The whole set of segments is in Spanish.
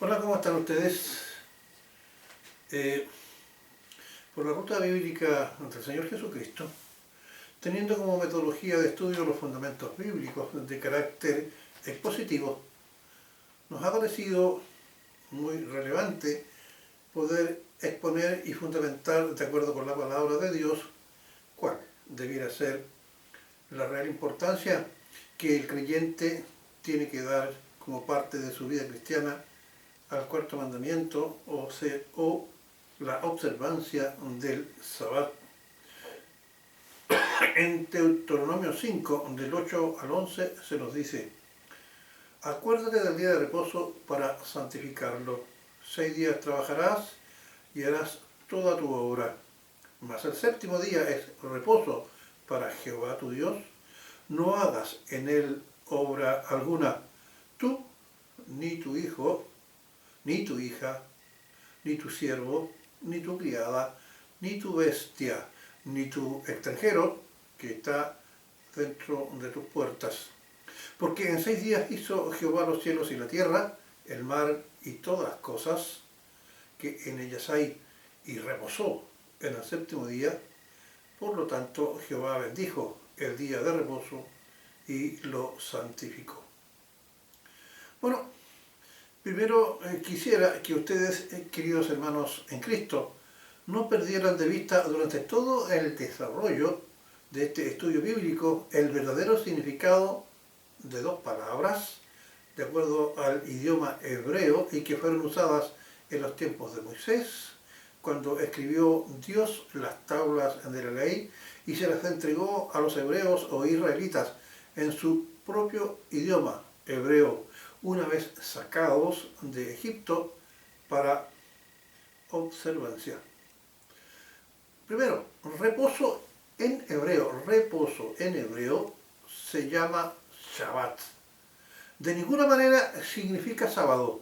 Hola, ¿cómo están ustedes? Por la ruta bíblica del Señor Jesucristo, teniendo como metodología de estudio los fundamentos bíblicos de carácter expositivo, nos ha parecido muy relevante poder exponer y fundamentar, de acuerdo con la palabra de Dios, cuál debiera ser la real importancia que el creyente tiene que dar como parte de su vida cristiana al cuarto mandamiento o la observancia del Sabbat. En Deuteronomio 5, del 8 al 11, se nos dice: acuérdate del día de reposo para santificarlo. 6 días trabajarás y harás toda tu obra. Mas el séptimo día es reposo para Jehová tu Dios. No hagas en él obra alguna, tú, ni tu hijo, ni tu hija, ni tu siervo, ni tu criada, ni tu bestia, ni tu extranjero que está dentro de tus puertas. Porque en 6 días hizo Jehová los cielos y la tierra, el mar y todas las cosas que en ellas hay, y reposó en el séptimo día. Por lo tanto, Jehová bendijo el día de reposo y lo santificó. Bueno, primero quisiera que ustedes, queridos hermanos en Cristo, no perdieran de vista durante todo el desarrollo de este estudio bíblico el verdadero significado de dos palabras, de acuerdo al idioma hebreo, y que fueron usadas en los tiempos de Moisés, cuando escribió Dios las tablas de la ley y se las entregó a los hebreos o israelitas en su propio idioma hebreo, una vez sacados de Egipto para observancia. Primero, reposo en hebreo se llama Shabbat. De ninguna manera significa sábado,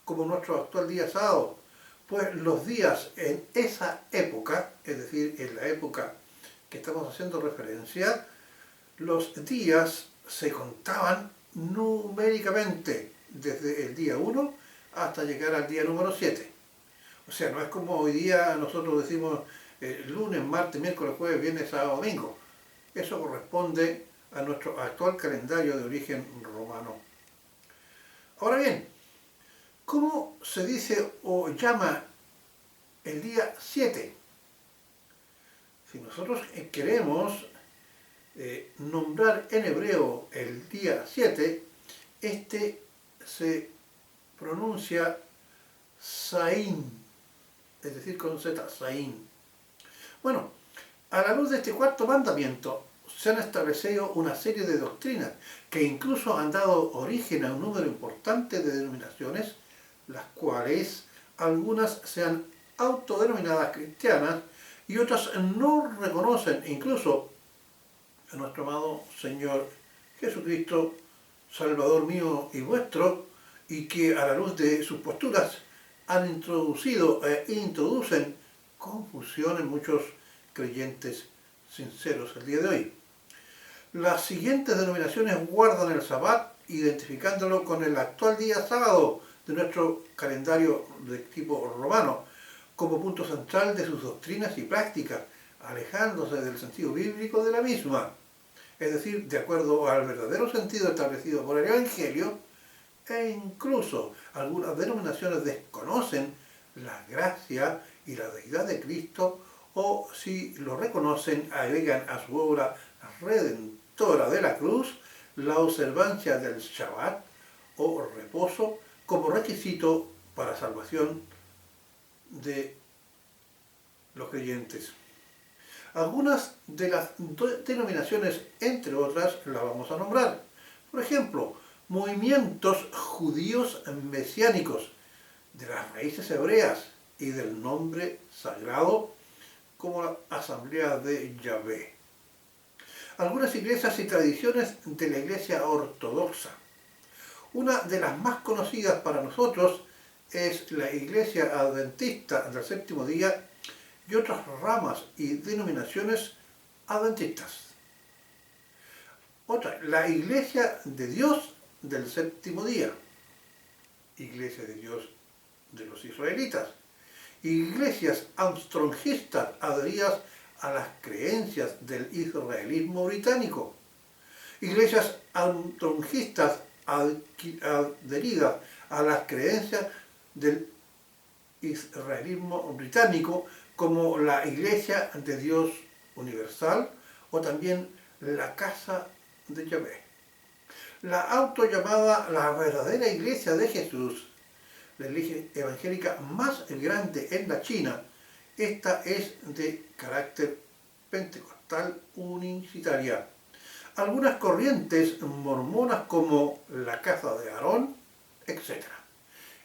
como nuestro actual día sábado, pues los días en esa época, es decir, en la época que estamos haciendo referencia, los días se contaban numéricamente desde el día 1 hasta llegar al día número 7. O sea, no es como hoy día nosotros decimos lunes, martes, miércoles, jueves, viernes, sábado, domingo. Eso corresponde a nuestro actual calendario de origen romano. Ahora bien, ¿cómo se dice o llama el día 7? Si nosotros queremos nombrar en hebreo el día 7, este se pronuncia Saín, es decir, con Z, Saín. Bueno, a la luz de este cuarto mandamiento se han establecido una serie de doctrinas que incluso han dado origen a un número importante de denominaciones, las cuales algunas se han autodenominadas cristianas y otras no reconocen incluso a nuestro amado Señor Jesucristo, Salvador mío y vuestro, y que a la luz de sus posturas han introducido e introducen confusión en muchos creyentes sinceros el día de hoy. Las siguientes denominaciones guardan el Sabbat, identificándolo con el actual día sábado de nuestro calendario de tipo romano, como punto central de sus doctrinas y prácticas, alejándose del sentido bíblico de la misma. Es decir, de acuerdo al verdadero sentido establecido por el Evangelio, e incluso algunas denominaciones desconocen la gracia y la deidad de Cristo, o si lo reconocen, agregan a su obra redentora de la cruz la observancia del Shabbat o reposo como requisito para salvación de los creyentes. Algunas de las denominaciones, entre otras, las vamos a nombrar. Por ejemplo, movimientos judíos mesiánicos de las raíces hebreas y del nombre sagrado, como la Asamblea de Yahvé. Algunas iglesias y tradiciones de la Iglesia Ortodoxa. Una de las más conocidas para nosotros es la Iglesia Adventista del Séptimo Día y otras ramas y denominaciones adventistas. Otra, la Iglesia de Dios del Séptimo Día. Iglesia de Dios de los israelitas. Iglesias armstrongistas adheridas a las creencias del israelismo británico. Iglesias armstrongistas adheridas a las creencias del israelismo británico, como la Iglesia de Dios Universal o también la Casa de Yahvé. La autollamada la verdadera Iglesia de Jesús, la iglesia evangélica más grande en la China, esta es de carácter pentecostal unicitaria. Algunas corrientes mormonas como la Casa de Aarón, etc.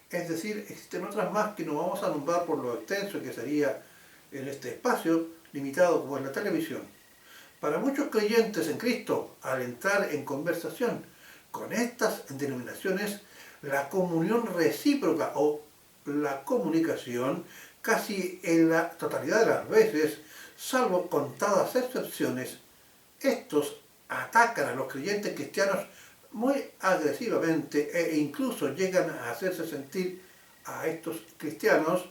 Es decir, existen otras más que no vamos a nombrar por lo extenso que sería en este espacio limitado como en la televisión. Para muchos creyentes en Cristo, al entrar en conversación con estas denominaciones, la comunión recíproca o la comunicación, casi en la totalidad de las veces, salvo contadas excepciones, estos atacan a los creyentes cristianos muy agresivamente e incluso llegan a hacerse sentir a estos cristianos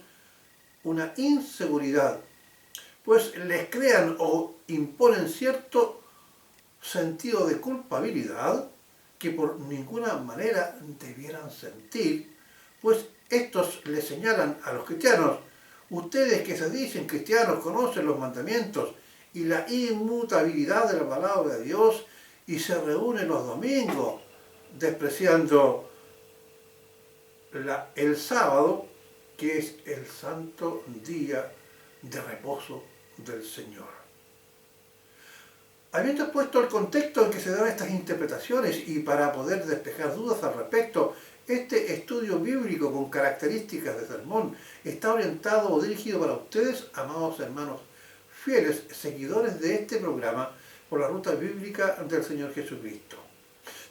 una inseguridad, pues les crean o imponen cierto sentido de culpabilidad que por ninguna manera debieran sentir, pues estos les señalan a los cristianos: ustedes que se dicen cristianos conocen los mandamientos y la inmutabilidad de la palabra de Dios y se reúnen los domingos despreciando el sábado, que es el santo día de reposo del Señor. Habiendo expuesto el contexto en que se dan estas interpretaciones y para poder despejar dudas al respecto, este estudio bíblico con características de sermón está orientado o dirigido para ustedes, amados hermanos fieles seguidores de este programa, por la ruta bíblica del Señor Jesucristo.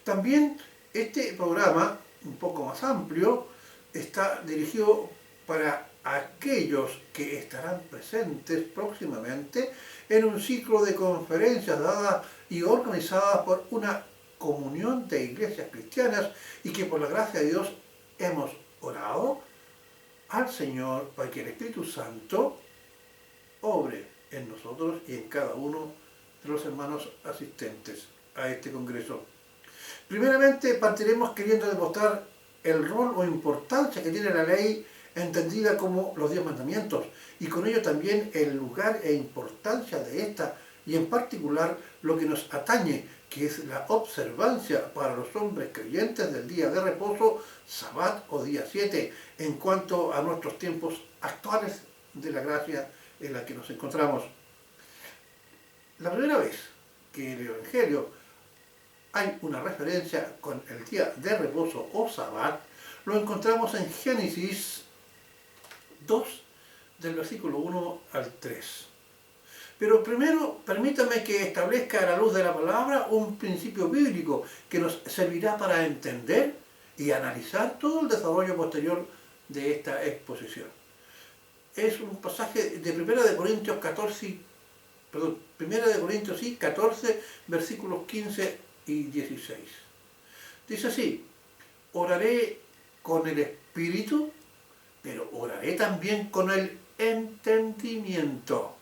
También este programa, un poco más amplio, está dirigido para aquellos que estarán presentes próximamente en un ciclo de conferencias dadas y organizadas por una comunión de iglesias cristianas y que por la gracia de Dios hemos orado al Señor para que el Espíritu Santo obre en nosotros y en cada uno de los hermanos asistentes a este congreso. Primeramente partiremos queriendo demostrar el rol o importancia que tiene la ley entendida como los 10 mandamientos, y con ello también el lugar e importancia de esta, y en particular lo que nos atañe, que es la observancia para los hombres creyentes del día de reposo, Sabbat o día 7, en cuanto a nuestros tiempos actuales de la gracia en la que nos encontramos. La primera vez que en el Evangelio hay una referencia con el día de reposo o Sabbat, lo encontramos en Génesis 2, del versículo 1 al 3. Pero primero, permítame que establezca a la luz de la palabra un principio bíblico que nos servirá para entender y analizar todo el desarrollo posterior de esta exposición. Es un pasaje de 1 Corintios 14, versículos 15 y 16. Dice así: oraré con el espíritu, pero oraré también con el entendimiento.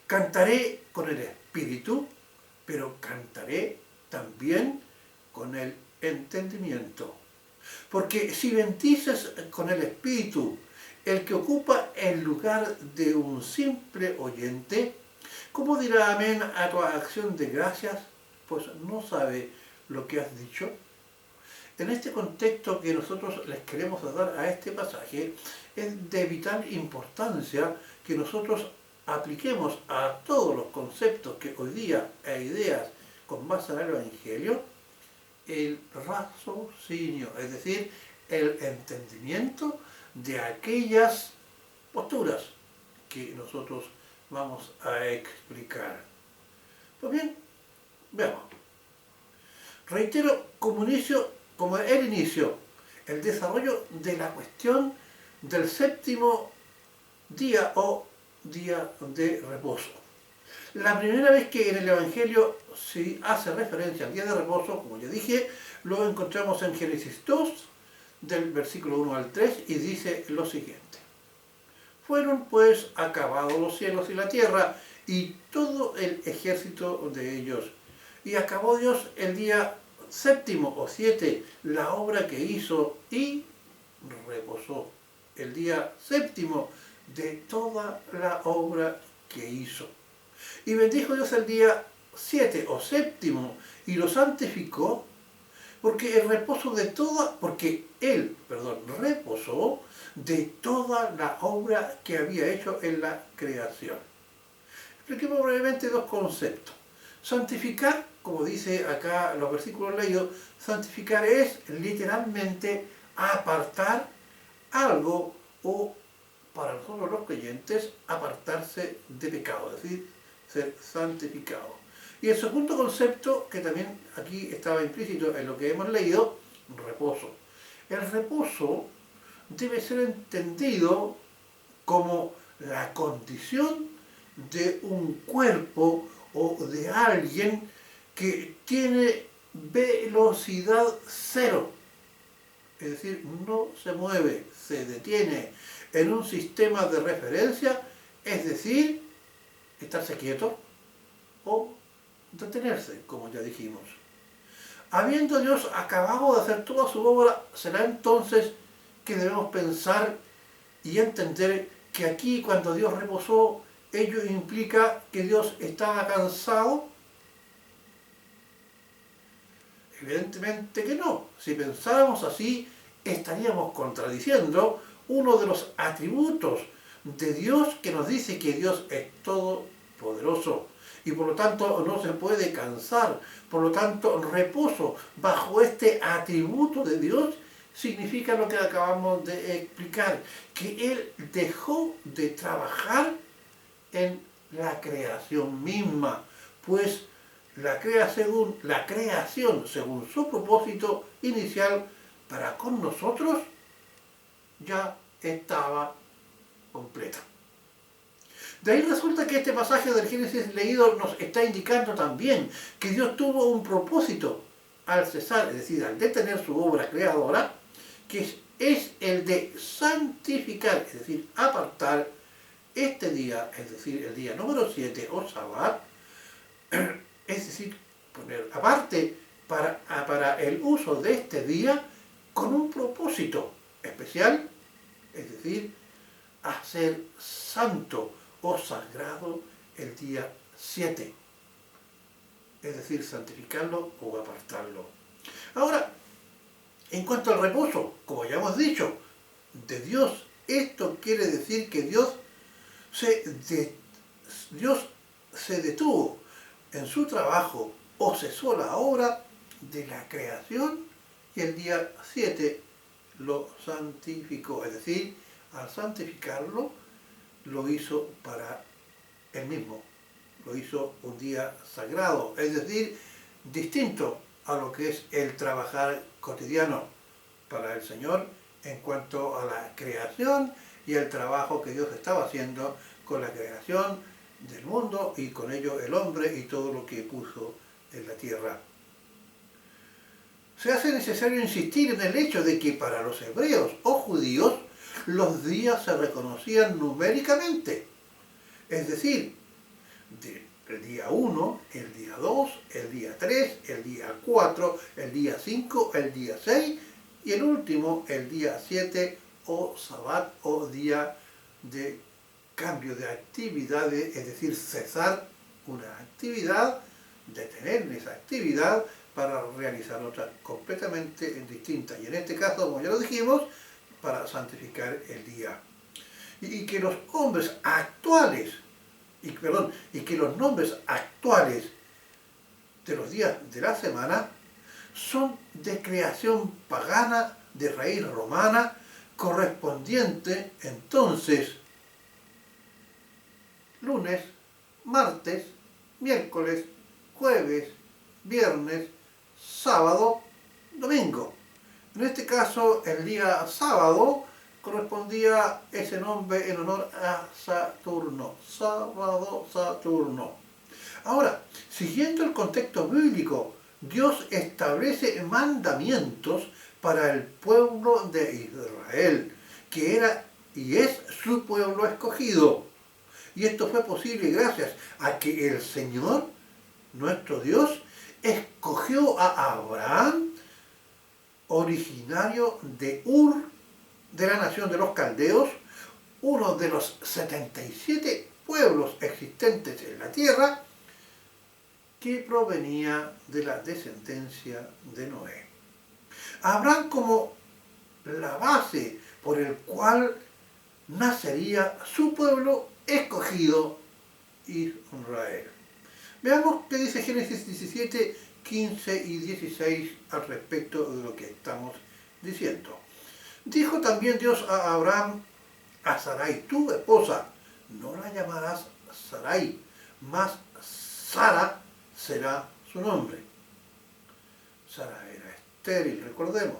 Cantaré con el espíritu, pero cantaré también con el entendimiento. Porque si bendices con el espíritu el que ocupa el lugar de un simple oyente, ¿cómo dirá amén a tu acción de gracias? Pues no sabe lo que has dicho. En este contexto que nosotros les queremos dar a este pasaje, es de vital importancia que nosotros apliquemos a todos los conceptos que hoy día e ideas con base en el Evangelio, el raciocinio, es decir, el entendimiento de aquellas posturas que nosotros vamos a explicar. Pues bien, veamos. Reitero como el inicio, el desarrollo de la cuestión del séptimo día o día de reposo. La primera vez que en el Evangelio se hace referencia al día de reposo, como ya dije, lo encontramos en Génesis 2, del versículo 1 al 3 y dice lo siguiente. Fueron pues acabados los cielos y la tierra y todo el ejército de ellos. Y acabó Dios el día séptimo o 7 la obra que hizo y reposó. El día séptimo de toda la obra que hizo. Y bendijo Dios el día 7 o séptimo y lo santificó porque él reposó de toda la obra que había hecho en la creación. Expliquemos brevemente dos conceptos. Santificar, como dice acá los versículos leídos, santificar es literalmente apartar algo o, para nosotros los creyentes, apartarse de pecado, es decir, ser santificado. Y el segundo concepto, que también aquí estaba implícito en lo que hemos leído, reposo. El reposo debe ser entendido como la condición de un cuerpo o de alguien que tiene velocidad cero. Es decir, no se mueve, se detiene en un sistema de referencia, es decir, estarse quieto o detenerse, como ya dijimos. Habiendo Dios acabado de hacer toda su obra, será entonces que debemos pensar y entender que aquí cuando Dios reposó, ello implica que Dios estaba cansado. Evidentemente que no. Si pensáramos así, estaríamos contradiciendo uno de los atributos de Dios que nos dice que Dios es todopoderoso y por lo tanto no se puede cansar. Por lo tanto, reposo bajo este atributo de Dios significa lo que acabamos de explicar, que Él dejó de trabajar en la creación misma, pues la creación según su propósito inicial para con nosotros ya estaba completa. De ahí resulta que este pasaje del Génesis leído nos está indicando también que Dios tuvo un propósito al cesar, es decir, al detener su obra creadora, que es el de santificar, es decir, apartar este día, es decir, el día número 7 o Sabbat, es decir, poner aparte para el uso de este día con un propósito especial, es decir, hacer santo o sagrado el día 7, es decir, santificarlo o apartarlo. Ahora, en cuanto al reposo, como ya hemos dicho, de Dios, esto quiere decir que Dios se detuvo en su trabajo o cesó la obra de la creación y el día 7 lo santificó, es decir, al santificarlo lo hizo para él mismo, lo hizo un día sagrado, es decir, distinto a lo que es el trabajar cotidiano para el Señor en cuanto a la creación y el trabajo que Dios estaba haciendo con la creación del mundo y con ello el hombre y todo lo que puso en la tierra. Se hace necesario insistir en el hecho de que para los hebreos o judíos los días se reconocían numéricamente, es decir, el día 1, el día 2, el día 3, el día 4, el día 5, el día 6 y el último, el día 7 o Sabbat o día de cambio de actividades, es decir, cesar una actividad, detener esa actividad para realizar otra completamente distinta. Y en este caso, como ya lo dijimos, para santificar el día. Y que los hombres actuales, y que los nombres actuales de los días de la semana son de creación pagana, de raíz romana, correspondiente entonces lunes, martes, miércoles, jueves, viernes, sábado, domingo. En este caso, el día sábado correspondía ese nombre en honor a Saturno. Sábado, Saturno. Ahora, siguiendo el contexto bíblico Dios establece mandamientos para el pueblo de Israel, que era y es su pueblo escogido. Y esto fue posible gracias a que el Señor, nuestro Dios, escogió a Abraham, originario de Ur, de la nación de los caldeos, uno de los 77 pueblos existentes en la tierra, que provenía de la descendencia de Noé. Abraham como la base por el cual nacería su pueblo escogido, Israel. Veamos qué dice Génesis 17, 15 y 16 al respecto de lo que estamos diciendo. Dijo también Dios a Abraham: a Sarai, tu esposa, no la llamarás Sarai, mas Sara será su nombre. Sara era estéril, recordemos.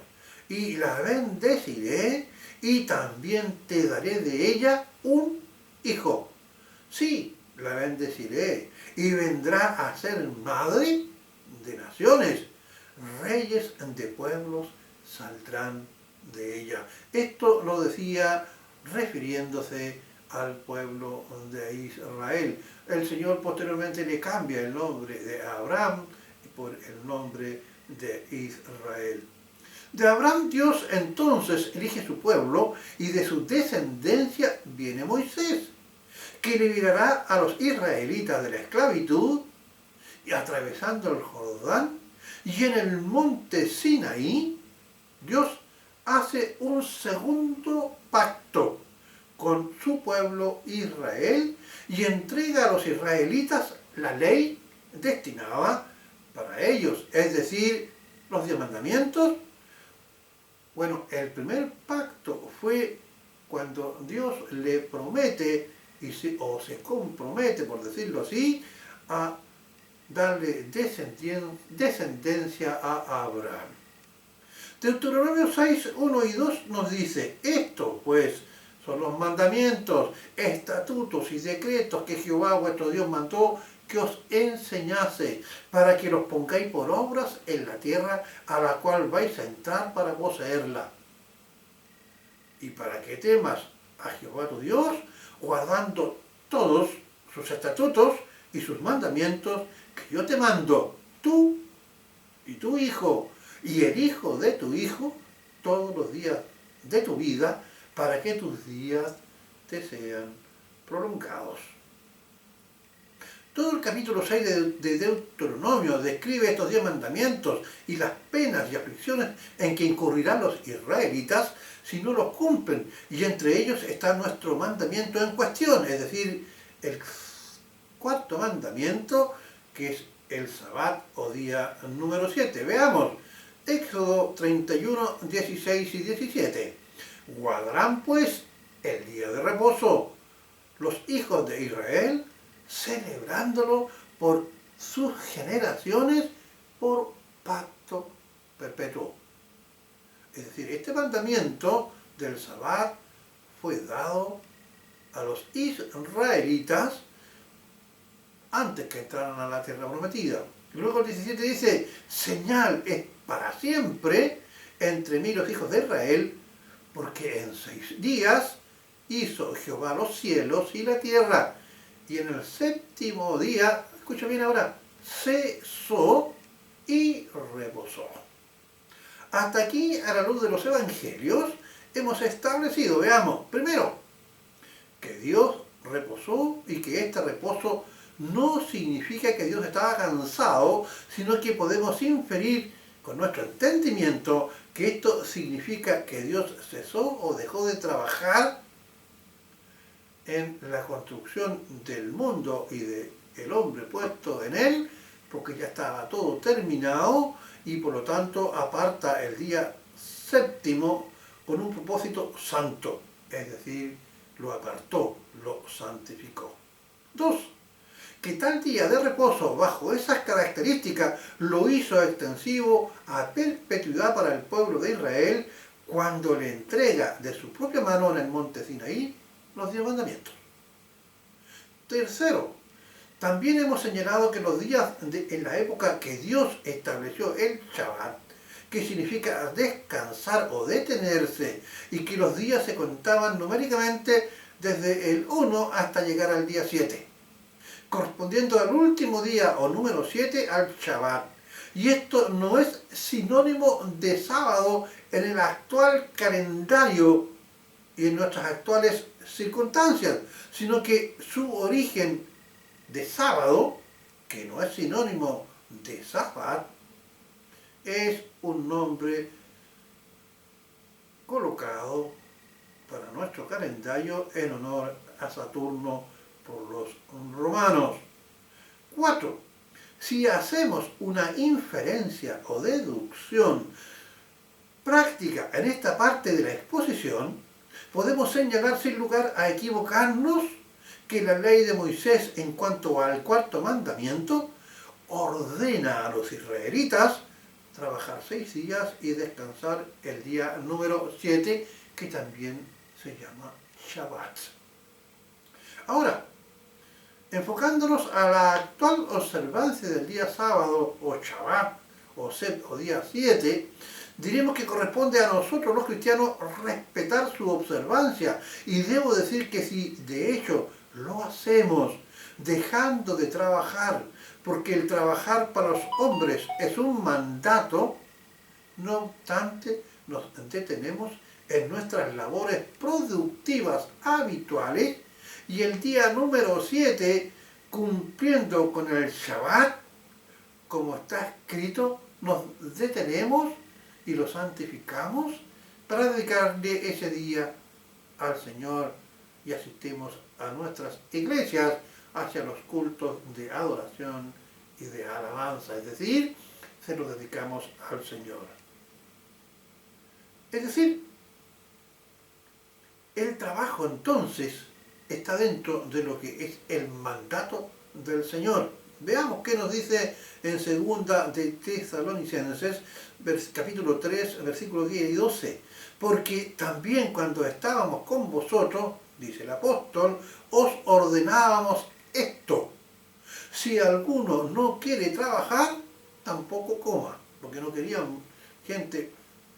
Y la bendeciré y también te daré de ella un hijo. Sí, la bendeciré y vendrá a ser madre de naciones. Reyes de pueblos saldrán de ella. Esto lo decía refiriéndose al pueblo de Israel. El Señor posteriormente le cambia el nombre de Abraham por el nombre de Israel. De Abraham Dios entonces elige su pueblo y de su descendencia viene Moisés, que liberará a los israelitas de la esclavitud y atravesando el Jordán, y en el monte Sinaí Dios hace un segundo pacto con su pueblo Israel y entrega a los israelitas la ley destinada para ellos, es decir, los 10 mandamientos. Bueno, el primer pacto fue cuando Dios le promete o se compromete, por decirlo así, a darle descendencia a Abraham. Deuteronomio 6, 1 y 2 nos dice: esto pues son los mandamientos, estatutos y decretos que Jehová vuestro Dios mandó que os enseñase, para que los pongáis por obras en la tierra a la cual vais a entrar para poseerla, y para que temas a Jehová tu Dios, guardando todos sus estatutos y sus mandamientos que yo te mando, tú y tu hijo y el hijo de tu hijo, todos los días de tu vida, para que tus días te sean prolongados. Todo el capítulo 6 de Deuteronomio describe estos 10 mandamientos y las penas y aflicciones en que incurrirán los israelitas si no los cumplen, y entre ellos está nuestro mandamiento en cuestión, es decir, el cuarto mandamiento, que es el Sabbat o día número 7. Veamos, Éxodo 31, 16 y 17. Guardarán pues el día de reposo los hijos de Israel, celebrándolo por sus generaciones por pacto perpetuo. Es decir, este mandamiento del Sabbat fue dado a los israelitas antes que entraran a la tierra prometida. Luego el 17 dice: señal es para siempre entre mí y los hijos de Israel, porque en 6 días hizo Jehová los cielos y la tierra, y en el 7º día, escucha bien ahora, cesó y reposó. Hasta aquí, a la luz de los evangelios, hemos establecido, veamos, primero, que Dios reposó y que este reposo no significa que Dios estaba cansado, sino que podemos inferir con nuestro entendimiento que esto significa que Dios cesó o dejó de trabajar en la construcción del mundo y del hombre puesto en él, porque ya estaba todo terminado, y por lo tanto aparta el día 7º con un propósito santo, es decir, lo apartó, lo santificó. 2. Que tal día de reposo bajo esas características lo hizo extensivo a perpetuidad para el pueblo de Israel cuando le entrega de su propia mano en el monte Sinaí los 10 mandamientos. Tercero, También hemos señalado que los días en la época que Dios estableció el Shabbat, que significa descansar o detenerse, y que los días se contaban numéricamente desde el 1 hasta llegar al día 7, correspondiendo al último día o número 7 al Shabbat. Y esto no es sinónimo de sábado en el actual calendario y en nuestras actuales circunstancias, sino que su origen de sábado, que no es sinónimo de Sabbat, es un nombre colocado para nuestro calendario en honor a Saturno por los romanos. 4. Si hacemos una inferencia o deducción práctica en esta parte de la exposición, podemos señalar sin lugar a equivocarnos que la ley de Moisés en cuanto al cuarto mandamiento ordena a los israelitas trabajar 6 días y descansar el día número 7, que también se llama Shabbat. Ahora, enfocándonos a la actual observancia del día sábado o Shabbat o día 7, diremos que corresponde a nosotros los cristianos respetar su observancia, y debo decir que si de hecho lo hacemos dejando de trabajar, porque el trabajar para los hombres es un mandato, no obstante nos detenemos en nuestras labores productivas habituales, y el día número 7, cumpliendo con el Shabbat, como está escrito, nos detenemos y lo santificamos para dedicarle ese día al Señor, y asistimos a nuestras iglesias hacia los cultos de adoración y de alabanza, es decir, se lo dedicamos al Señor. Es decir, el trabajo entonces está dentro de lo que es el mandato del Señor. Veamos qué nos dice en 2 de Tesalonicenses, capítulo 3, versículos 10 y 12. Porque también cuando estábamos con vosotros, dice el apóstol, os ordenábamos esto: si alguno no quiere trabajar, tampoco coma, porque no querían gente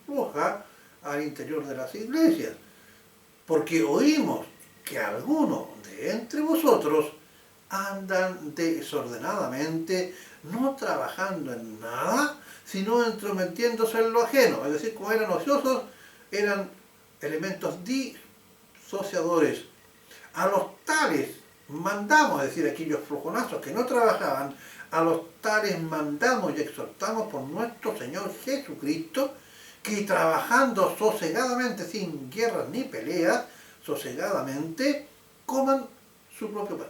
floja al interior de las iglesias. Porque oímos que algunos de entre vosotros andan desordenadamente, no trabajando en nada, sino entrometiéndose en lo ajeno. Es decir, como eran ociosos, eran elementos disociadores. A los tales mandamos, es decir, aquellos flojonazos que no trabajaban, a los tales mandamos y exhortamos por nuestro Señor Jesucristo, que trabajando sosegadamente, sin guerras ni peleas, sosegadamente coman su propio pan.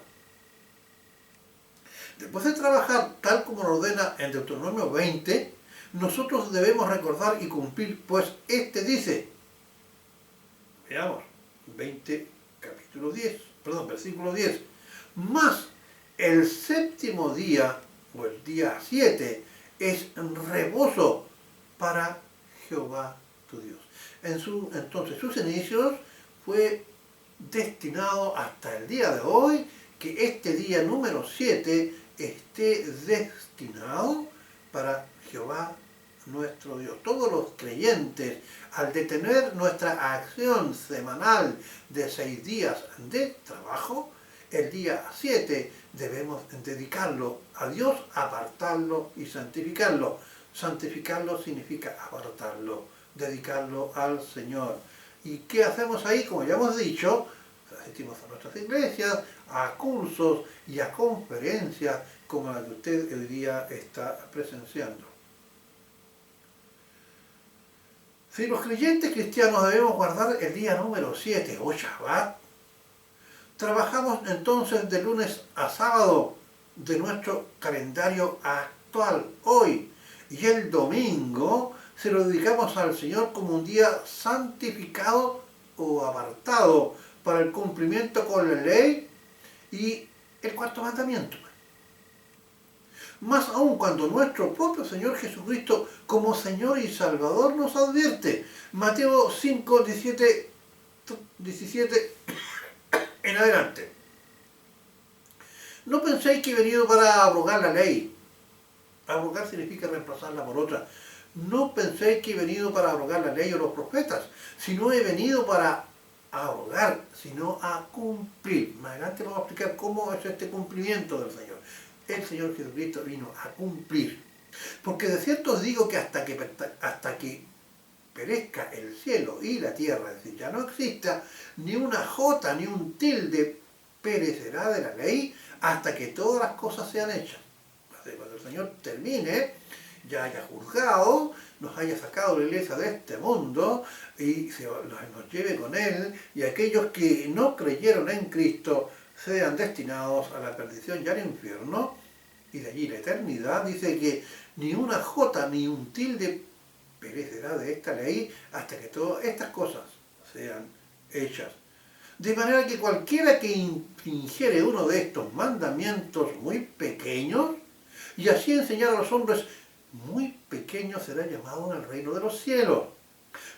Después de trabajar tal como lo ordena en Deuteronomio 20, nosotros debemos recordar y cumplir, pues este dice, veamos, 20, versículo 10, más el séptimo día, o el día 7, es reposo para Jehová tu Dios. Entonces sus inicios fue destinado hasta el día de hoy que este día número 7 esté destinado para Jehová nuestro Dios. Todos los creyentes, al detener nuestra acción semanal de 6 días de trabajo, el día 7 debemos dedicarlo a Dios, apartarlo y santificarlo. Santificarlo significa apartarlo, dedicarlo al Señor. ¿Y qué hacemos ahí? Como ya hemos dicho, asistimos a nuestras iglesias, a cursos y a conferencias como la que usted hoy día está presenciando. Si los creyentes cristianos debemos guardar el día número 7 o Shabbat, trabajamos entonces de lunes a sábado de nuestro calendario actual, hoy, y el domingo se lo dedicamos al Señor como un día santificado o apartado para el cumplimiento con la ley y el cuarto mandamiento. Más aún cuando nuestro propio Señor Jesucristo, como Señor y Salvador, nos advierte. Mateo 5, 17 en adelante. no penséis que he venido para abrogar la ley. Abrogar significa reemplazarla por otra. No penséis que he venido para abrogar la ley o los profetas, sino he venido para abrogar, sino a cumplir. Más adelante vamos a explicar cómo es este cumplimiento del Señor. El Señor Jesucristo vino a cumplir. Porque de cierto os digo que hasta que perezca el cielo y la tierra, es decir, ya no exista ni una jota ni un tilde, perecerá de la ley hasta que todas las cosas sean hechas. Cuando el Señor termine, ya haya juzgado, nos haya sacado la iglesia de este mundo y nos lleve con Él, y aquellos que no creyeron en Cristo sean destinados a la perdición y al infierno, y de allí la eternidad. Dice que ni una jota ni un tilde perecerá de esta ley hasta que todas estas cosas sean hechas. De manera que cualquiera que infringiere uno de estos mandamientos muy pequeños, y así enseñar a los hombres, muy pequeño será llamado en el reino de los cielos.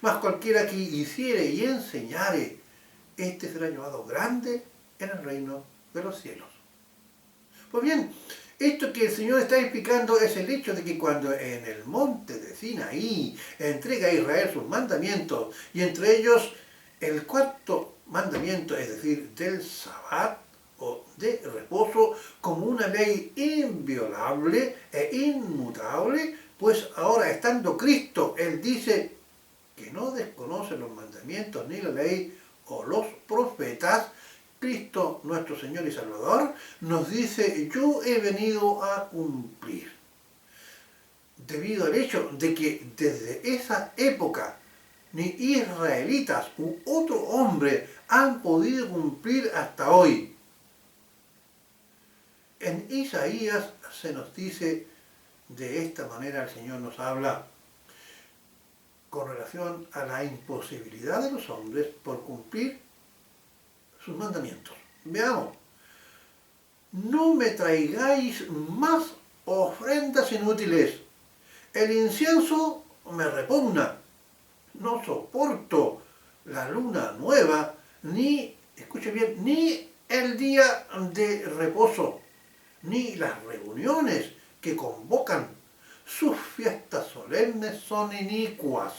Mas cualquiera que hiciere y enseñare, este será llamado grande en el reino de los cielos. Pues bien, esto que el Señor está explicando es el hecho de que cuando en el monte de Sinaí entrega a Israel sus mandamientos, y entre ellos el cuarto mandamiento, es decir, del Sabbat o de reposo, como una ley inviolable e inmutable, pues ahora estando Cristo, Él dice que no desconoce los mandamientos ni la ley o los profetas. Cristo, nuestro Señor y Salvador, nos dice: yo he venido a cumplir. Debido al hecho de que desde esa época ni israelitas u otro hombre han podido cumplir hasta hoy. En Isaías se nos dice, de esta manera el Señor nos habla con relación a la imposibilidad de los hombres por cumplir sus mandamientos. Veamos: no me traigáis más ofrendas inútiles. El incienso me repugna. No soporto la luna nueva, ni, escuche bien, ni el día de reposo, ni las reuniones que convocan. Sus fiestas solemnes son inicuas.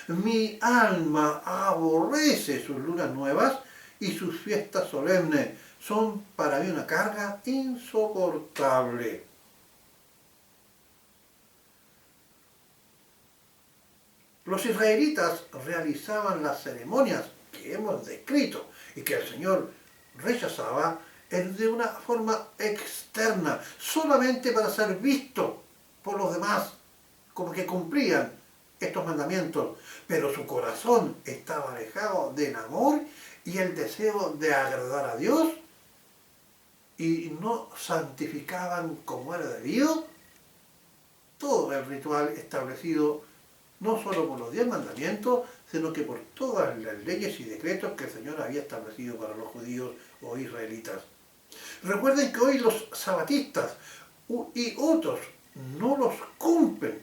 Mi alma aborrece sus lunas nuevas, y sus fiestas solemnes son para mí una carga insoportable. Los israelitas realizaban las ceremonias que hemos descrito y que el Señor rechazaba de una forma externa, solamente para ser visto por los demás, como que cumplían estos mandamientos, pero su corazón estaba alejado del amor y el deseo de agradar a Dios, y no santificaban como era debido todo el ritual establecido no solo por los 10 mandamientos, sino que por todas las leyes y decretos que el Señor había establecido para los judíos o israelitas. Recuerden que hoy los sabatistas y otros no los cumplen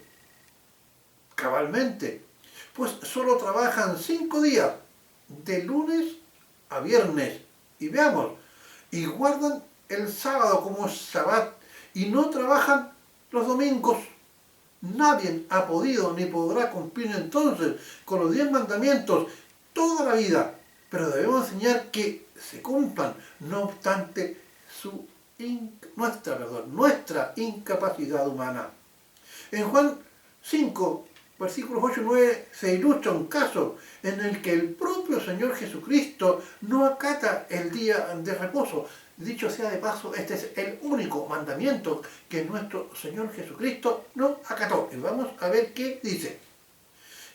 cabalmente, pues solo trabajan 5 días, de lunes a viernes, y veamos, y guardan el sábado como Sabbat, y no trabajan los domingos. Nadie ha podido ni podrá cumplir entonces con los 10 mandamientos toda la vida, pero debemos enseñar que se cumplan, no obstante nuestra incapacidad humana. En Juan 5, versículos 8 y 9, se ilustra un caso en el que el propio Señor Jesucristo no acata el día de reposo. Dicho sea de paso, este es el único mandamiento que nuestro Señor Jesucristo no acató. Y vamos a ver qué dice.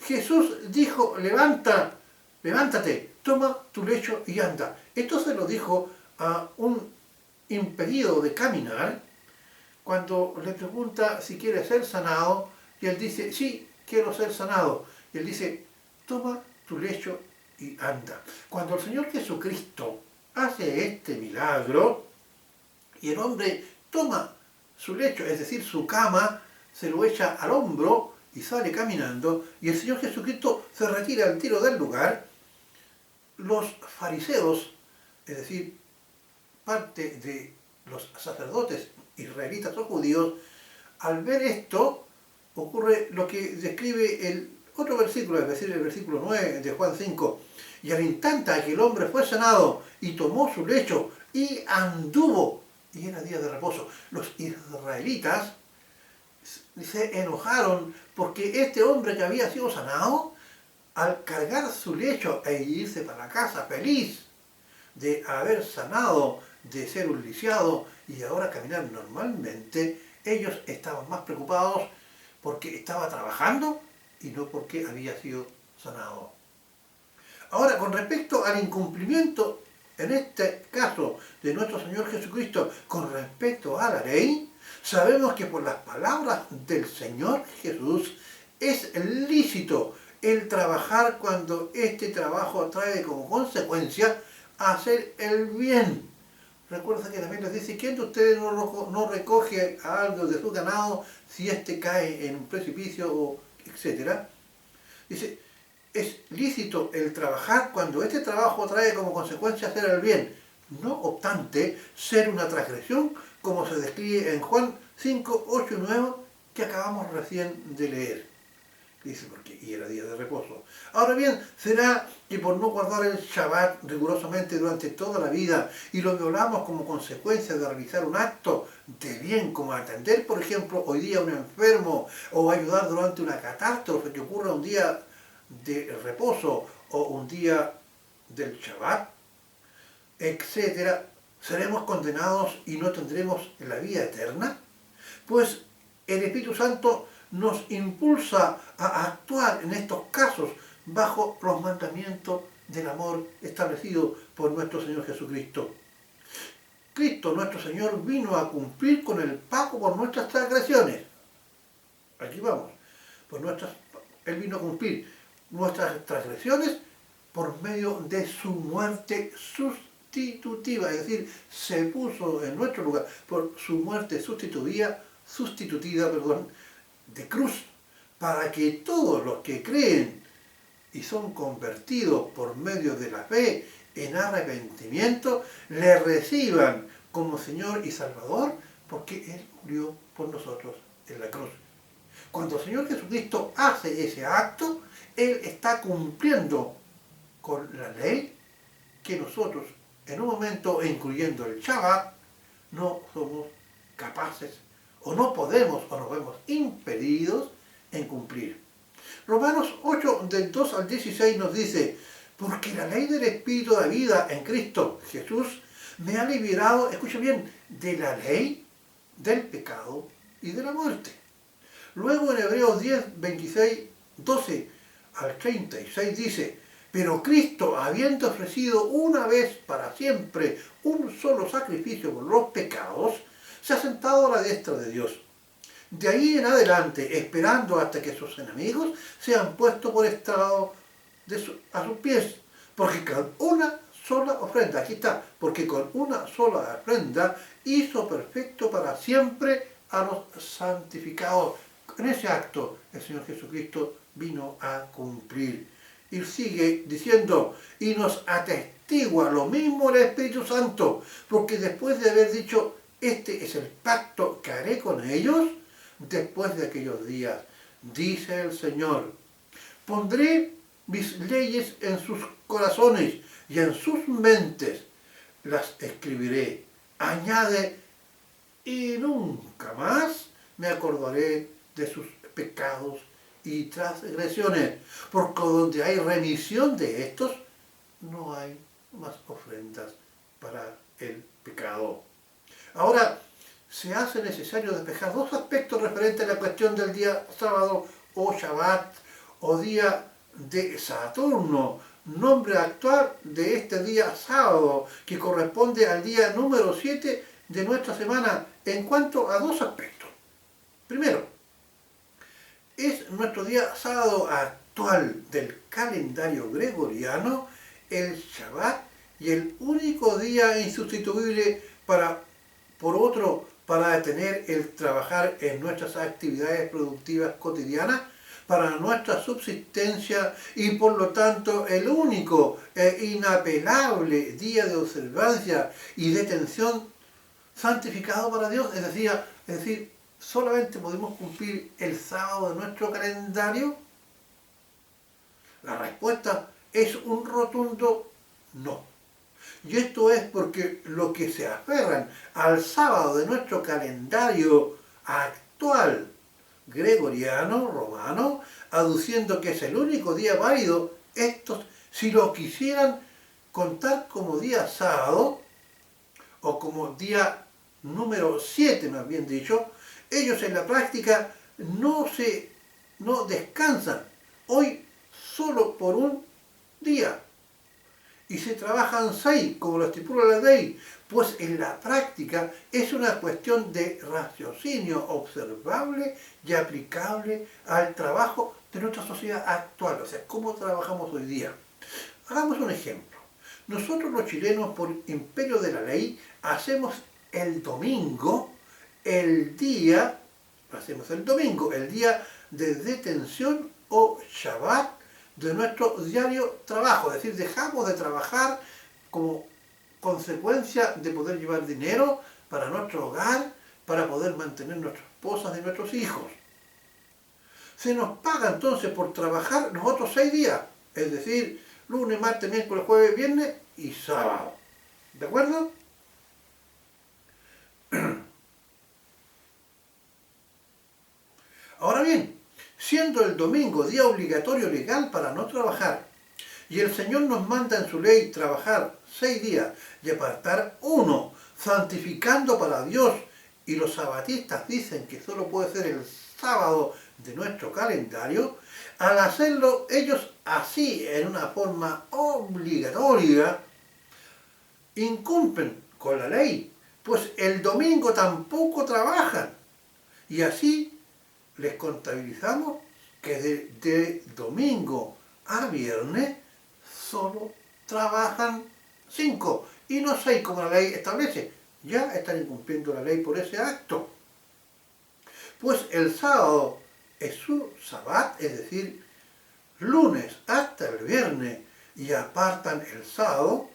Jesús dijo: levántate, toma tu lecho y anda. Esto se lo dijo a un impedido de caminar cuando le pregunta si quiere ser sanado, y él dice: sí, quiero ser sanado. Y él dice: toma tu lecho y anda. Cuando el Señor Jesucristo hace este milagro y el hombre toma su lecho, es decir, su cama, se lo echa al hombro y sale caminando, y el Señor Jesucristo se retira al tiro del lugar, los fariseos, es decir, parte de los sacerdotes israelitas o judíos, al ver esto, ocurre lo que describe el otro versículo, es decir, el versículo 9 de Juan 5. Y al instante que el hombre fue sanado y tomó su lecho y anduvo, y era día de reposo, los israelitas se enojaron porque este hombre que había sido sanado, al cargar su lecho e irse para casa feliz de haber sanado, de ser un lisiado y ahora caminar normalmente, ellos estaban más preocupados porque estaba trabajando y no porque había sido sanado. Ahora, con respecto al incumplimiento, en este caso de nuestro Señor Jesucristo, con respecto a la ley, sabemos que por las palabras del Señor Jesús es lícito el trabajar cuando este trabajo trae como consecuencia hacer el bien. Recuerda que también les dice, ¿quién de ustedes no recoge algo de su ganado si éste cae en un precipicio, o etcétera? Dice, es lícito el trabajar cuando este trabajo trae como consecuencia hacer el bien, no obstante ser una transgresión, como se describe en Juan 5, 8 y 9, que acabamos recién de leer. Dice, porque y era día de reposo. Ahora bien, será que por no guardar el Shabbat rigurosamente durante toda la vida y lo violamos como consecuencia de realizar un acto de bien, como atender, por ejemplo, hoy día a un enfermo, o ayudar durante una catástrofe que ocurra un día de reposo o un día del Shabbat, etcétera, seremos condenados y no tendremos la vida eterna? Pues el Espíritu Santo nos impulsa a actuar en estos casos bajo los mandamientos del amor establecido por nuestro Señor Jesucristo. Cristo, nuestro Señor, vino a cumplir con el pago por nuestras transgresiones. Aquí vamos. Él vino a cumplir nuestras transgresiones por medio de su muerte sustitutiva, es decir, se puso en nuestro lugar por su muerte sustitutiva, de cruz, para que todos los que creen y son convertidos por medio de la fe en arrepentimiento, le reciban como Señor y Salvador, porque Él murió por nosotros en la cruz. Cuando el Señor Jesucristo hace ese acto, Él está cumpliendo con la ley que nosotros, en un momento, incluyendo el Shabbat, no somos capaces, o no podemos, o nos vemos impedidos en cumplir. Romanos 8, del 2 al 16 nos dice, porque la ley del Espíritu de vida en Cristo Jesús me ha liberado, escucha bien, de la ley del pecado y de la muerte. Luego en Hebreos 10, 26, 12 al 36 dice, pero Cristo, habiendo ofrecido una vez para siempre un solo sacrificio por los pecados, se ha sentado a la diestra de Dios. De ahí en adelante, esperando hasta que sus enemigos sean puestos por estrado a sus pies, porque con una sola ofrenda, aquí está, porque con una sola ofrenda hizo perfecto para siempre a los santificados. En ese acto el Señor Jesucristo vino a cumplir. Y sigue diciendo, y nos atestigua lo mismo el Espíritu Santo, porque después de haber dicho, este es el pacto que haré con ellos, después de aquellos días, dice el Señor, pondré mis leyes en sus corazones y en sus mentes las escribiré. Añade, y nunca más me acordaré de sus pecados y transgresiones, porque donde hay remisión de estos, no hay más ofrendas para el pecado. Ahora, se hace necesario despejar dos aspectos referentes a la cuestión del día sábado o Shabbat o día de Saturno, nombre actual de este día sábado, que corresponde al día número 7 de nuestra semana, en cuanto a dos aspectos. Primero, es nuestro día sábado actual del calendario gregoriano, el Shabbat, y el único día insustituible para detener el trabajar en nuestras actividades productivas cotidianas, para nuestra subsistencia, y por lo tanto el único e inapelable día de observancia y detención santificado para Dios, es decir, solamente podemos cumplir el sábado de nuestro calendario. La respuesta es un rotundo no. Y esto es porque los que se aferran al sábado de nuestro calendario actual, gregoriano, romano, aduciendo que es el único día válido, estos, si lo quisieran contar como día sábado, o como día número 7 más bien dicho, ellos en la práctica no descansan hoy solo por un día. Y se trabajan 6, como lo estipula la ley, pues en la práctica es una cuestión de raciocinio observable y aplicable al trabajo de nuestra sociedad actual, o sea, cómo trabajamos hoy día. Hagamos un ejemplo. Nosotros los chilenos, por imperio de la ley, hacemos el domingo el día de detención o Shabbat de nuestro diario trabajo, es decir, dejamos de trabajar como consecuencia de poder llevar dinero para nuestro hogar, para poder mantener nuestras esposas y nuestros hijos. Se nos paga entonces por trabajar los otros 6 días, es decir, lunes, martes, miércoles, jueves, viernes y sábado. ¿De acuerdo? Ahora bien, siendo el domingo día obligatorio legal para no trabajar, y el Señor nos manda en su ley trabajar 6 días y apartar uno, santificando para Dios, y los sabatistas dicen que solo puede ser el sábado de nuestro calendario, al hacerlo ellos así, en una forma obligatoria, incumplen con la ley, pues el domingo tampoco trabajan, y así les contabilizamos que de domingo a viernes solo trabajan 5 y no 6 como la ley establece. Ya están incumpliendo la ley por ese acto. Pues el sábado es su sabbat, es decir, lunes hasta el viernes, y apartan el sábado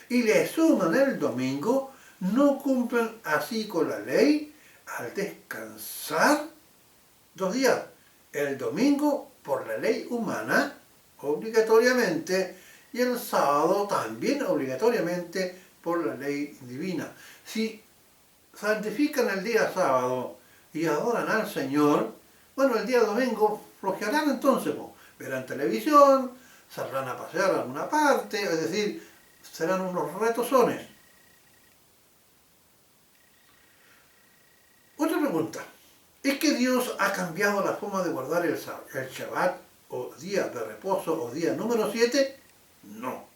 y le suman el domingo, no cumplen así con la ley al descansar 2 días. El domingo por la ley humana, obligatoriamente, y el sábado también obligatoriamente por la ley divina. Si santifican el día sábado y adoran al Señor, bueno, el día domingo flojearán entonces, verán televisión, saldrán a pasear a alguna parte, es decir, serán unos retozones. Otra pregunta. ¿Es que Dios ha cambiado la forma de guardar el Shabbat o día de reposo o día número 7? No.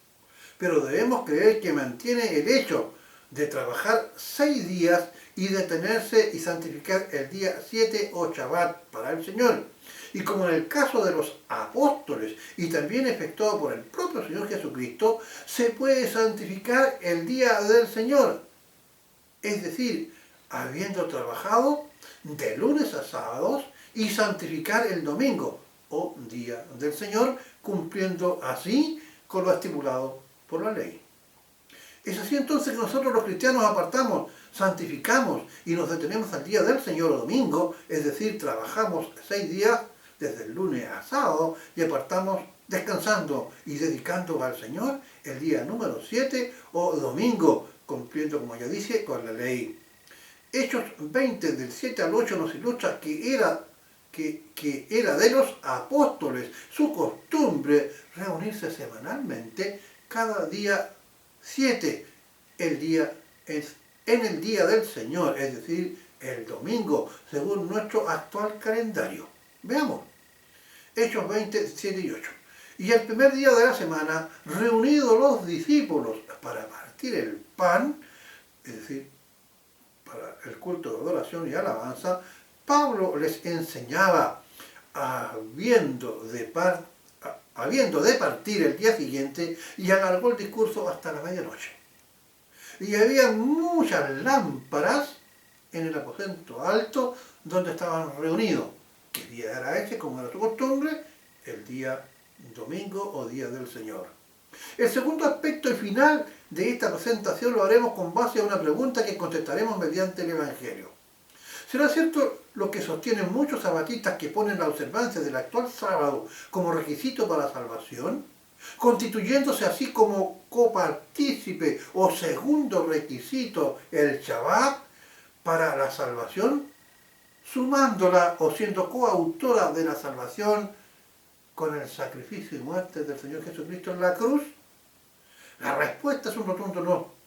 Pero debemos creer que mantiene el hecho de trabajar 6 días y detenerse y santificar el día 7 o Shabbat para el Señor. Y como en el caso de los apóstoles y también efectuado por el propio Señor Jesucristo, se puede santificar el día del Señor. Es decir, habiendo trabajado de lunes a sábados y santificar el domingo o día del Señor, cumpliendo así con lo estipulado por la ley. Es así entonces que nosotros los cristianos apartamos, santificamos y nos detenemos al día del Señor o domingo, es decir, trabajamos 6 días desde el lunes a sábado y apartamos descansando y dedicando al Señor el día número 7 o domingo, cumpliendo, como ya dije, con la ley. Hechos 20, del 7 al 8, nos ilustra que era de los apóstoles su costumbre reunirse semanalmente cada día 7, en el día del Señor, es decir, el domingo, según nuestro actual calendario. Veamos. Hechos 20, 7 y 8. Y el primer día de la semana, reunidos los discípulos para partir el pan, es decir, para el culto de adoración y alabanza, Pablo les enseñaba, habiendo de partir el día siguiente, y alargó el discurso hasta la medianoche. Y había muchas lámparas en el aposento alto donde estaban reunidos. ¿Qué día era ese? Como era su costumbre, el día domingo o día del Señor. El segundo aspecto y final de esta presentación lo haremos con base a una pregunta que contestaremos mediante el Evangelio. ¿Será cierto lo que sostienen muchos sabatistas que ponen la observancia del actual sábado como requisito para la salvación, constituyéndose así como copartícipe o segundo requisito el Shabbat para la salvación, sumándola o siendo coautora de la salvación con el sacrificio y muerte del Señor Jesucristo en la cruz? La respuesta es un rotundo no.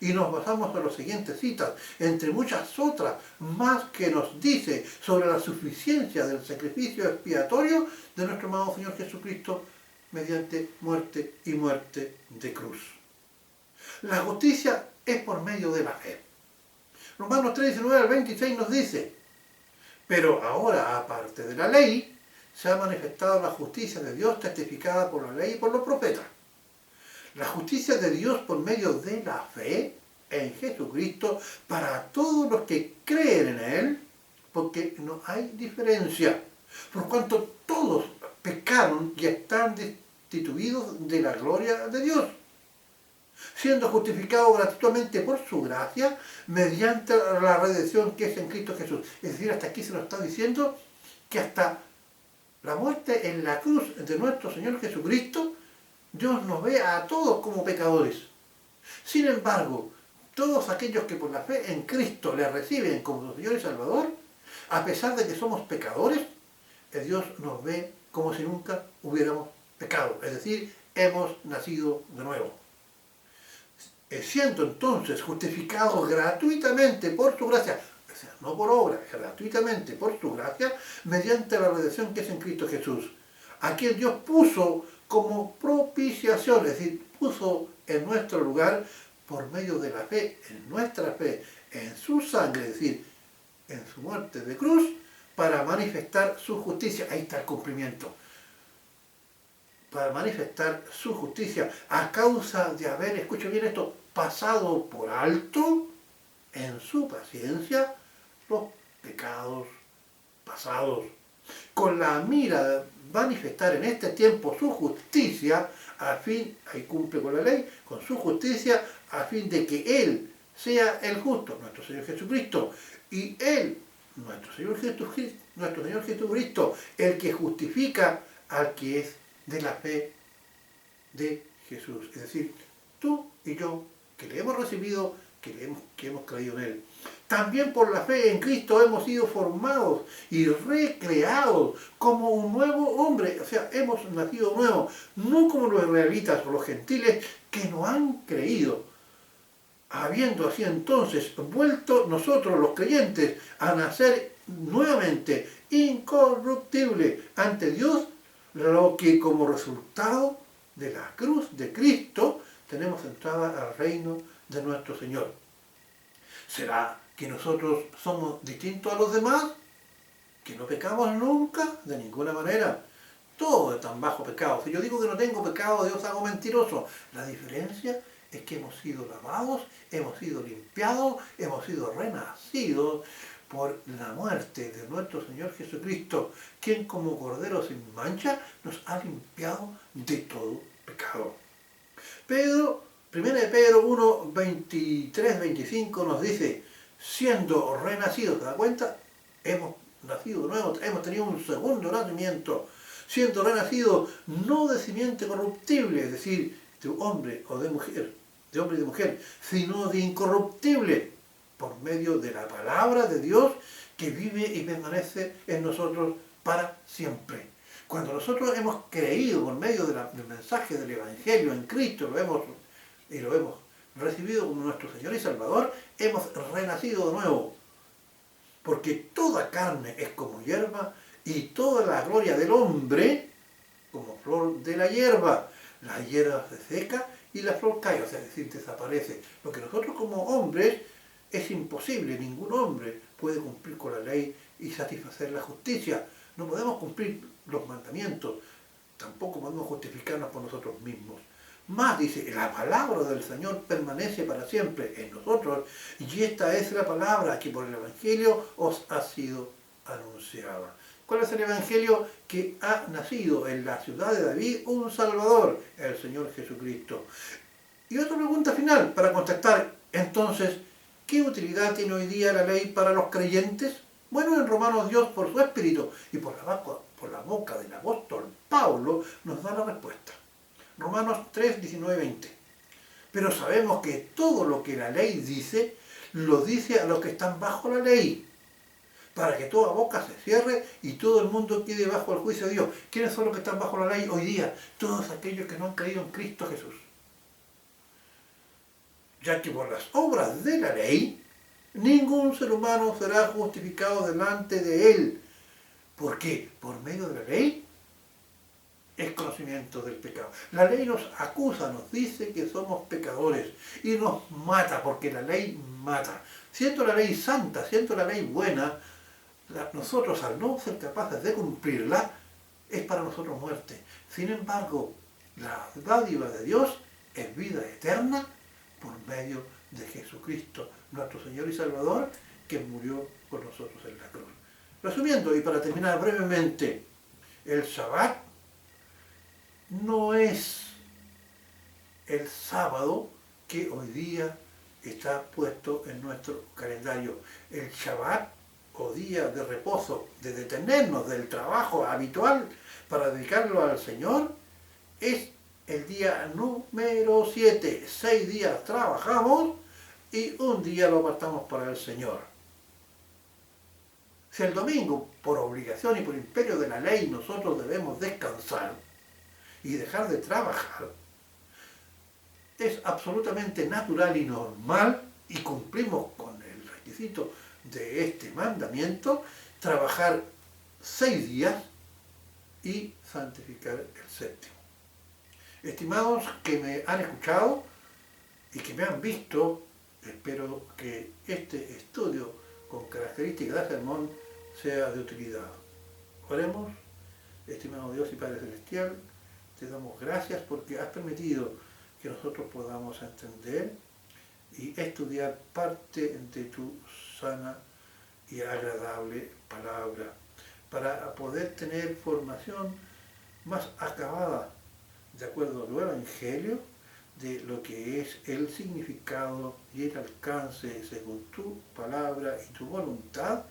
Y nos basamos en las siguientes citas, entre muchas otras más que nos dice sobre la suficiencia del sacrificio expiatorio de nuestro amado Señor Jesucristo mediante muerte y muerte de cruz. La justicia es por medio de la fe. Romanos 3, 19 al 26 nos dice: pero ahora, aparte de la ley, se ha manifestado la justicia de Dios testificada por la ley y por los profetas. La justicia de Dios por medio de la fe en Jesucristo para todos los que creen en Él, porque no hay diferencia, por cuanto todos pecaron y están destituidos de la gloria de Dios, siendo justificados gratuitamente por su gracia mediante la redención que es en Cristo Jesús. Es decir, hasta aquí se nos está diciendo que hasta la muerte en la cruz de nuestro Señor Jesucristo, Dios nos ve a todos como pecadores. Sin embargo, todos aquellos que por la fe en Cristo le reciben como Señor y Salvador, a pesar de que somos pecadores, Dios nos ve como si nunca hubiéramos pecado. Es decir, hemos nacido de nuevo. Siendo entonces justificados gratuitamente por su gracia, o sea, no por obra, gratuitamente por su gracia, mediante la redención que es en Cristo Jesús, a quien Dios puso como propiciación, es decir, puso en nuestro lugar por medio de la fe, en nuestra fe, en su sangre, es decir, en su muerte de cruz, para manifestar su justicia. Ahí está el cumplimiento. Para manifestar su justicia a causa de haber, escucha bien esto, pasado por alto en su paciencia los pecados pasados, con la mira de manifestar en este tiempo su justicia, a fin, ahí cumple con la ley, con su justicia, a fin de que Él sea el justo, nuestro Señor Jesucristo, y Él, nuestro Señor Jesucristo, el que justifica al que es de la fe de Jesús. Es decir, tú y yo, que le hemos recibido, que hemos creído en Él. También por la fe en Cristo hemos sido formados y recreados como un nuevo hombre. O sea, hemos nacido nuevo, no como los israelitas o los gentiles que no han creído. Habiendo así entonces vuelto nosotros los creyentes a nacer nuevamente incorruptible ante Dios, lo que como resultado de la cruz de Cristo tenemos entrada al reino de nuestro Señor. ¿Será que nosotros somos distintos a los demás? ¿Que no pecamos nunca? De ninguna manera. Todo es tan bajo pecado. Si yo digo que no tengo pecado, Dios hago mentiroso. La diferencia es que hemos sido lavados, hemos sido limpiados, hemos sido renacidos por la muerte de nuestro Señor Jesucristo, quien como Cordero sin mancha nos ha limpiado de todo pecado. Pedro, 1 Pedro 1, 23, 25 nos dice, siendo renacidos, ¿te das cuenta? Hemos nacido de nuevo, hemos tenido un segundo nacimiento, siendo renacidos no de simiente corruptible, es decir, de hombre o de mujer, de hombre y de mujer, sino de incorruptible, por medio de la palabra de Dios que vive y permanece en nosotros para siempre. Cuando nosotros hemos creído por medio del mensaje del Evangelio en Cristo, lo hemos recibido como nuestro Señor y Salvador, hemos renacido de nuevo. Porque toda carne es como hierba y toda la gloria del hombre como flor de la hierba. La hierba se seca y la flor cae, o sea, es decir, desaparece. Lo que nosotros como hombres es imposible, ningún hombre puede cumplir con la ley y satisfacer la justicia. No podemos cumplir los mandamientos, tampoco podemos justificarnos por nosotros mismos. Más dice, la palabra del Señor permanece para siempre en nosotros, y esta es la palabra que por el Evangelio os ha sido anunciada. ¿Cuál es el Evangelio? Que ha nacido en la ciudad de David un Salvador, el Señor Jesucristo. Y otra pregunta final para contestar, entonces, ¿qué utilidad tiene hoy día la ley para los creyentes? Bueno, en Romanos Dios, por su Espíritu y por la boca del apóstol Pablo, nos da la respuesta. Romanos 3, 19, 20. Pero sabemos que todo lo que la ley dice, lo dice a los que están bajo la ley, para que toda boca se cierre y todo el mundo quede bajo el juicio de Dios. ¿Quiénes son los que están bajo la ley hoy día? Todos aquellos que no han creído en Cristo Jesús. Ya que por las obras de la ley, ningún ser humano será justificado delante de él. ¿Por qué? Por medio de la ley es conocimiento del pecado. La ley nos acusa, nos dice que somos pecadores y nos mata, porque la ley mata. Siendo la ley santa, siendo la ley buena, nosotros al no ser capaces de cumplirla, es para nosotros muerte. Sin embargo, la dádiva de Dios es vida eterna por medio de Jesucristo, nuestro Señor y Salvador, que murió por nosotros en la cruz. Resumiendo, y para terminar brevemente, el Shabbat no es el sábado que hoy día está puesto en nuestro calendario. El Shabbat, o día de reposo, de detenernos del trabajo habitual para dedicarlo al Señor, es el día número 7. 6 días trabajamos y un día lo apartamos para el Señor. Si el domingo, por obligación y por imperio de la ley, nosotros debemos descansar y dejar de trabajar, es absolutamente natural y normal, y cumplimos con el requisito de este mandamiento, trabajar 6 días y santificar el séptimo. Estimados que me han escuchado y que me han visto, espero que este estudio con características de sermón sea de utilidad. Oremos. Estimado Dios y Padre Celestial, te damos gracias porque has permitido que nosotros podamos entender y estudiar parte de tu sana y agradable palabra, para poder tener formación más acabada, de acuerdo al Evangelio, de lo que es el significado y el alcance, según tu palabra y tu voluntad,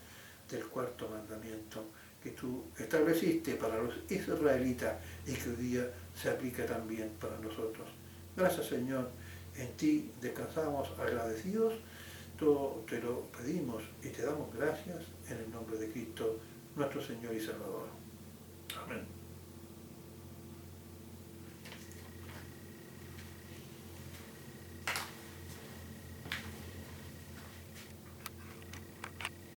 del cuarto mandamiento que tú estableciste para los israelitas y que hoy día se aplica también para nosotros. Gracias, Señor, en ti descansamos agradecidos, todo te lo pedimos y te damos gracias en el nombre de Cristo, nuestro Señor y Salvador. Amén.